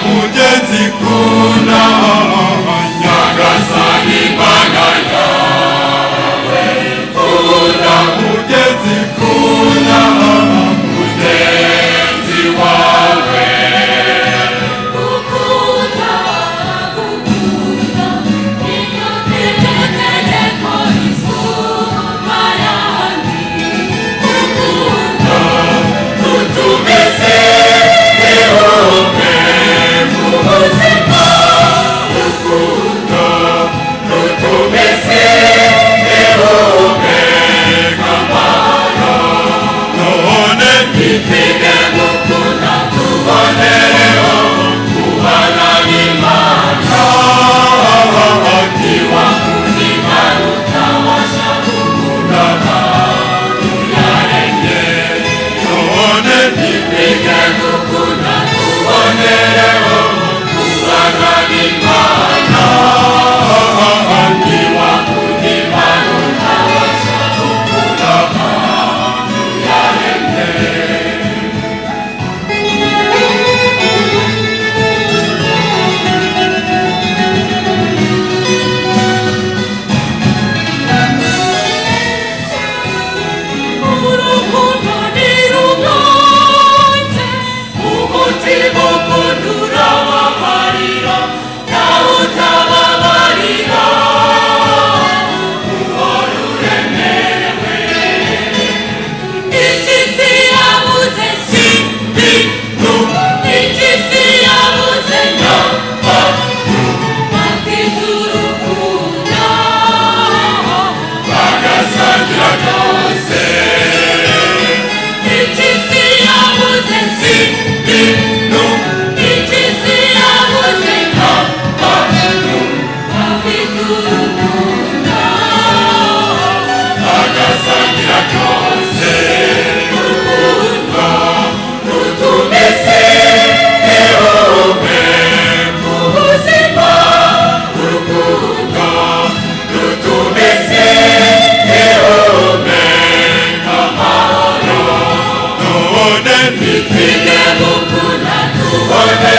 mugenzi kuna nyagasani mana yawe kuna mugenzi kuna mugenzi wawe gukunda iyo tegeko isumba yandi urukundo rutumeze ihumbe mu buzima urukundo rutumeze ihumbe nk'amahoro none twige gukunda tubonereho kubana n'Imana ntiwakunda Imana utabasha gukunda abantu yaremye none twige gukunda tubonereho kubana n'Imana ntiwakunda Imana utabasha gukunda abantu yaremye urukundo ntirugonze umutima ukunda urababarira nawe utababarira uhora uremerewe impyisi yabuze ibintu impyisi yabuze n'abantu bafite urukundo bagasangira byose impyisi yabuze ibintu impyisi yabuze n'abantu bafite urukundo agasangira byose urukundo rutumeze ihumbe mu buzima urukundo rutumeze ihumbe nk'amahoro none twige gukunda tubone